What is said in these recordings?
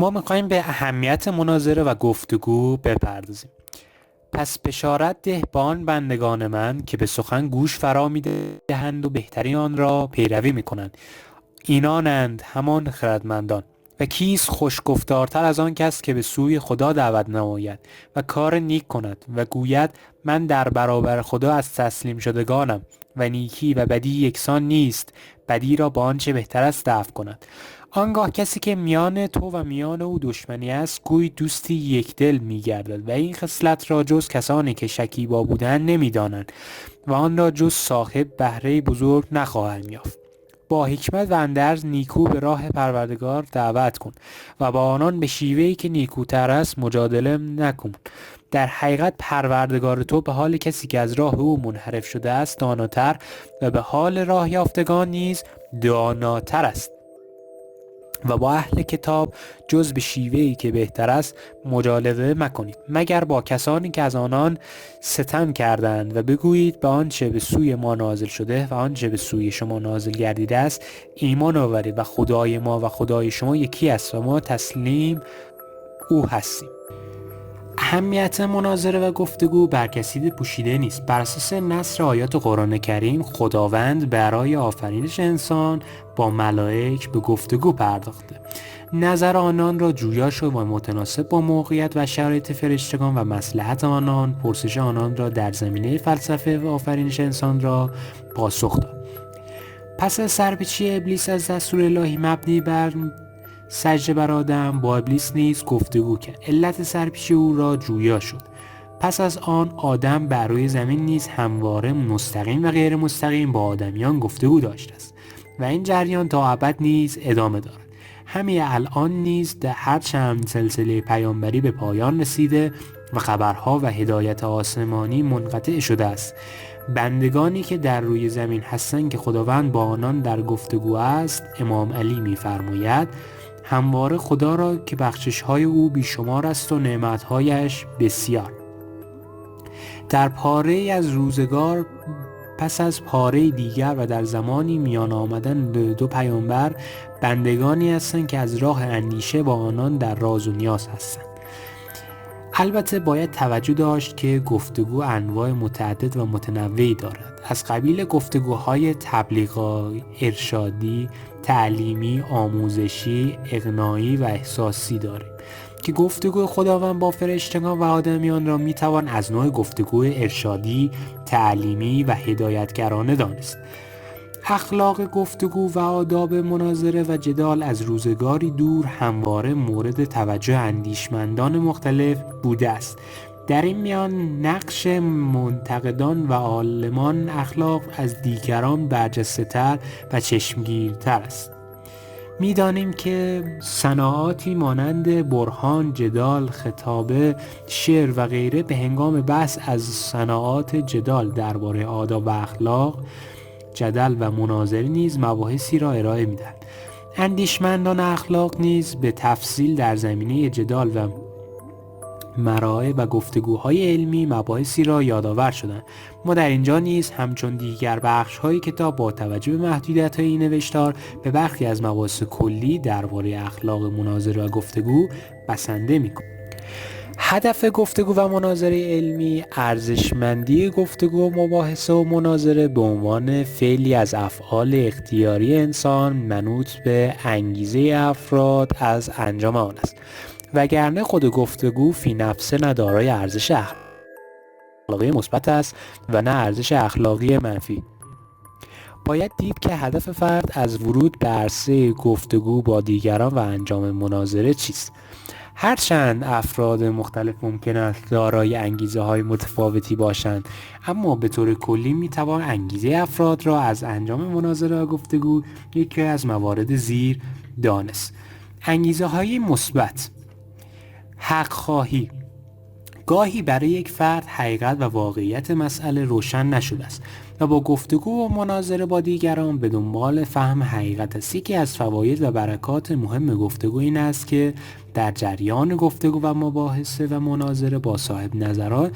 ما میخوایم به اهمیت مناظره و گفتگو بپردازیم. پس بشارت ده با آن بندگان من که به سخن گوش فرا میدهند و بهترین آن را پیروی میکنند. اینانند همان خردمندان. و کیست خوش گفتارتر از آن کس که به سوی خدا دعوت نماید و کار نیک کند و گوید من در برابر خدا از تسلیم شدگانم و نیکی و بدی یکسان نیست، بدی را با آنچه بهتر است دفع کند. آنگاه کسی که میان تو و میان او دشمنی است گوی دوستی یک دل می‌گردد و این خصلت را جز کسانی که شکیبا بودند نمی‌دانند و آن را جز صاحب بهره بزرگ نخواهند یافت. با حکمت و اندرز نیکو به راه پروردگار دعوت کن و با آنان به شیوهی که نیکوتر است مجادله نکن. در حقیقت پروردگار تو به حال کسی که از راه او منحرف شده است داناتر و به حال راه یافتگان نیز داناتر است. و با اهل کتاب جز به شیوهی که بهتر است مجالسه مکنید، مگر با کسانی که از آنان ستم کردند، و بگویید به آنچه به سوی ما نازل شده و آنچه به سوی شما نازل گردیده است ایمان آورید و خدای ما و خدای شما یکی است و ما تسلیم او هستیم. اهمیت مناظره و گفتگو بر کسی پوشیده نیست. بر اساس نصر آیات قرآن کریم خداوند برای آفرینش انسان با ملائک به گفتگو پرداخته. نظر آنان را جویا شد و متناسب با موقعیت و شرایط فرشتگان و مصلحت آنان پرسش آنان را در زمینه فلسفه و آفرینش انسان را پاسخ داد. پس از سرپیچی ابلیس از دستور الهی مبنی بر سجده بر آدم با ابلیس نیز گفتگو کرد. علت سرپیچی او را جویا شد. پس از آن آدم بر روی زمین نیز همواره مستقیم و غیر مستقیم با آدمیان گفتگو داشته است و این جریان تا ابد نیز ادامه دارد. همین الان نیز در هر چند سلسله پیامبری به پایان رسیده و خبرها و هدایت آسمانی منقطع شده است. بندگانی که در روی زمین هستند که خداوند با آنان در گفتگو است، امام علی می‌فرماید همواره خدا را که بخشش‌های او بیشمار است و نعمت‌هایش بسیار. در پاره از روزگار پس از پاره دیگر و در زمانی میان آمدن دو پیامبر بندگانی هستند که از راه اندیشه با آنان در راز و نیاز هستند. البته باید توجه داشت که گفتگو انواع متعدد و متنوعی دارد. از قبیل گفتگوهای تبلیغی، ارشادی، تعلیمی، آموزشی، اقناعی و احساسی داریم که گفتگوی خداوند با فرشتگان و آدمیان را میتوان از نوع گفتگوی ارشادی، تعلیمی و هدایتگرانه دانست. اخلاق گفتگو و آداب مناظره و جدال از روزگاری دور همواره مورد توجه اندیشمندان مختلف بوده است. در این میان نقش منتقدان و عالمان اخلاق از دیگران برجسته‌تر و چشمگیرتر است. می‌دانیم که صناعاتی مانند برهان، جدال، خطابه، شعر و غیره به هنگام بحث از صناعات جدال درباره آداب و اخلاق، جدل و مناظره نیز مباحثی را ارائه می‌دهند. اندیشمندان اخلاق نیز به تفصیل در زمینه جدال و مراعی و گفتگوهای علمی مباحثی را یادآور شدند. ما در اینجا نیز همچون دیگر بخش‌های کتاب با توجه به محدودیت‌های این نوشتار به برخی از مباحث کلی درباره اخلاق مناظره و گفتگو بسنده می‌کنیم. هدف گفتگو و مناظره علمی ارزشمندی گفتگو و مباحثه و مناظره به عنوان فعلی از افعال اختیاری انسان منوط به انگیزه افراد از انجام آن است، وگرنه خود گفتگو فی نفسه نه دارای ارزش اخلاقی مثبت است و نه ارزش اخلاقی منفی. باید دید که هدف فرد از ورود به عرصه گفتگو با دیگران و انجام مناظره چیست. هرچند افراد مختلف ممکن است دارای انگیزه‌های متفاوتی باشند، اما به طور کلی میتوان انگیزه افراد را از انجام مناظره و گفتگو یکی از موارد زیر دانست. انگیزه‌های مثبت: حق خواهی. گاهی برای یک فرد حقیقت و واقعیت مسئله روشن نشده است و با گفتگو و مناظره با دیگران به دنبال فهم حقیقت است. یکی از فواید و برکات مهم گفتگو این است که در جریان گفتگو و مباحثه و مناظره با صاحب نظران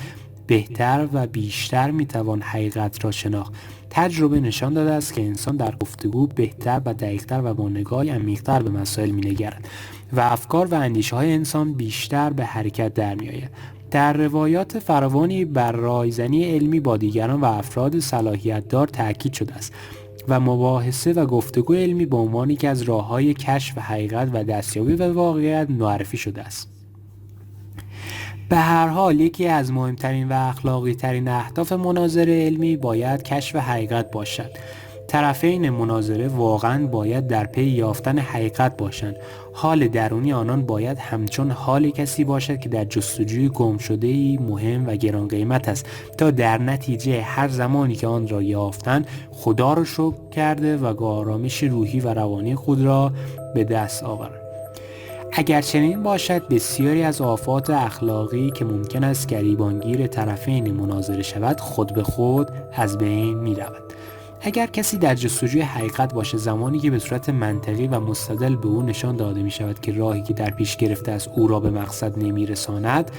بهتر و بیشتر میتوان حقیقت را شناخت. تجربه نشان داده است که انسان در گفتگو بهتر و دقیق‌تر و با نگاهی عمیق‌تر به مسائل می‌نگرد و افکار و اندیشه‌های انسان بیشتر به حرکت در می‌آید. در روایات فراوانی بر رایزنی علمی با دیگران و افراد صلاحیت‌دار تأکید شده است و مباحثه و گفتگو علمی به عنوان یکی از راه‌های کشف حقیقت و دستیابی به واقعیت معرفی شده است. به هر حال یکی از مهمترین و اخلاقی ترین اهداف مناظره علمی باید کشف حقیقت باشد. طرفین مناظره واقعاً باید در پی یافتن حقیقت باشند. حال درونی آنان باید همچون حال کسی باشد که در جستجوی گم شده‌ای مهم و گران قیمت است تا در نتیجه هر زمانی که آن را یافتند خدا را شکر کرده و آرامش روحی و روانی خود را به دست آورند. اگر چنین باشد بسیاری از آفات اخلاقی که ممکن است گریبانگیر طرفین مناظره شود خود به خود از بین می رود. اگر کسی در جستجوی حقیقت باشه زمانی که به صورت منطقی و مستدل به او نشان داده می شود که راهی که در پیش گرفته است او را به مقصد نمی رساند،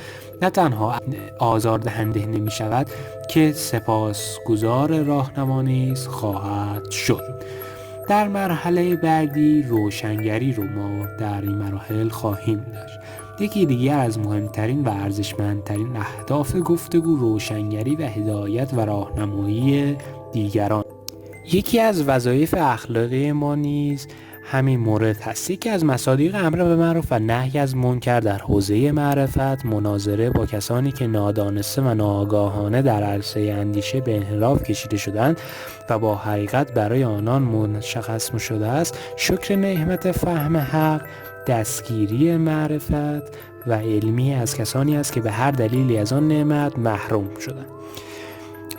نه تنها آزاردهنده نمی شود که سپاسگزار راهنما نیز خواهد شد. در مرحله بعدی روشنگری رو ما در این مراحل خواهیم داشت. یکی دیگر از مهمترین و ارزشمندترین اهداف گفتگو روشنگری و هدایت و راهنمایی دیگران. یکی از وظایف اخلاقی ما نیز همین مورد هست. یکی از مصادیق امر به معروف و نهی از منکر در حوزه معرفت مناظره با کسانی که نادانسته و ناآگاهانه در عرصه اندیشه به انحراف کشیده شدند و با حقیقت برای آنان مشخص شده است شکر نعمت فهم حق، دستگیری معرفت و علمی از کسانی است که به هر دلیلی از آن نعمت محروم شدند.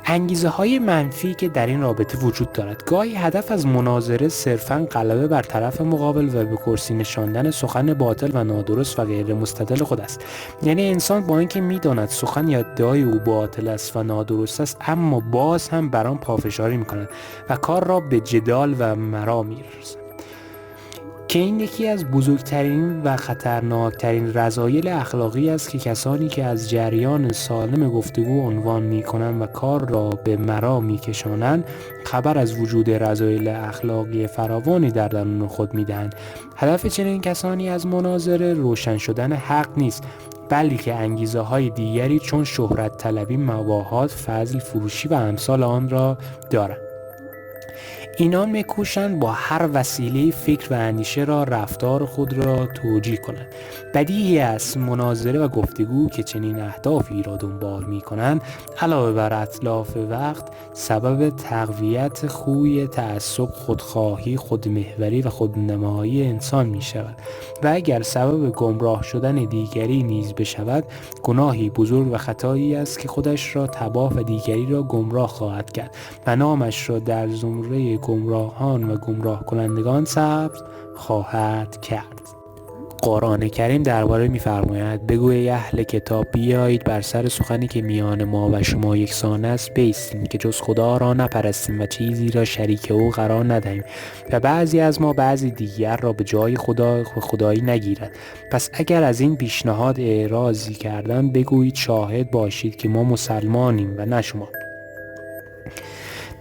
انگیزه های منفی که در این رابطه وجود دارد. گاهی هدف از مناظره صرفاً غلبه بر طرف مقابل و به کرسی نشاندن سخن باطل و نادرست و غیر مستدل خود است. یعنی انسان با اینکه می‌داند سخن یا ادعای او باطل است و نادرست است اما باز هم بر آن پافشاری می‌کند و کار را به جدال و مرا می‌رساند. که این یکی از بزرگترین و خطرناکترین رذایل اخلاقی است که کسانی که از جریان سالم گفتگو عنوان می‌کنند و کار را به مرا می‌کشانند خبر از وجود رذایل اخلاقی فراوانی در درون خود می‌دهند. هدف چنین کسانی از مناظره روشن شدن حق نیست، بلکه انگیزه‌های دیگری چون شهرت طلبی، مباهات، فضل فروشی و امثال آن را دارند. اینان می‌کوشند با هر وسیله فکر و اندیشه را رفتار خود را توجیه کنند. بدیهی است مناظره و گفتگو که چنین اهدافی را دنبال می‌کنند علاوه بر اتلاف وقت سبب تقویت خوی تعصب، خودخواهی، خودمحوری و خودنمایی انسان می‌شود و اگر سبب گمراه شدن دیگری نیز بشود گناهی بزرگ و خطایی است که خودش را تباه و دیگری را گمراه خواهد کرد و نامش را در زمره گمراهان و گمراه کنندگان ثبت خواهد کرد. قرآن کریم درباره می‌فرماید بگو ای اهل کتاب بیایید بر سر سخنی که میان ما و شما یکسان است بایستیم که جز خدا را نپرستیم و چیزی را شریک او قرار ندهیم و بعضی از ما بعضی دیگر را به جای خدا و خدایی نگیرد. پس اگر از این پیشنهاد اعراضی کردند بگویید شاهد باشید که ما مسلمانیم و نه شما.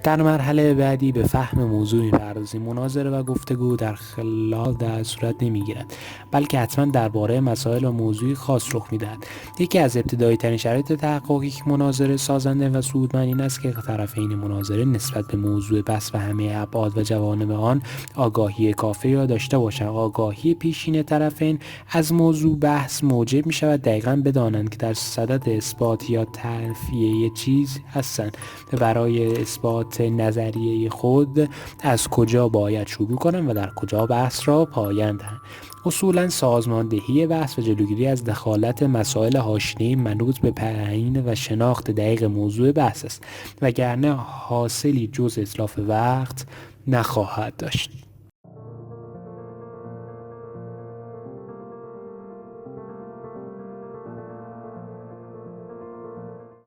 در مرحله بعدی به فهم موضوع می‌پردازیم. مناظره و گفتگو در خلال در صورت نمی‌گیرد بلکه حتما درباره مسائل و موضوعی خاص رخ می‌دهد. یکی از ابتدایی ترین شرایط تحقق یک مناظره سازنده و سودمند این است که طرفین مناظره نسبت به موضوع بحث و همه ابعاد و جوانب آن آگاهی کافی را داشته باشند. آگاهی پیشین طرفین از موضوع بحث موجب می‌شود دقیقاً بدانند که در صدد اثبات یا تنفیه چیز هستند و برای اثبات نظریه خود از کجا باید شروع کنند و در کجا بحث را پایان دهند. اصولاً سازماندهی بحث و جلوگیری از دخالت مسائل حاشیه‌ای منوط به تعیین و شناخت دقیق موضوع بحث است وگرنه حاصلی جز اتلاف وقت نخواهد داشت.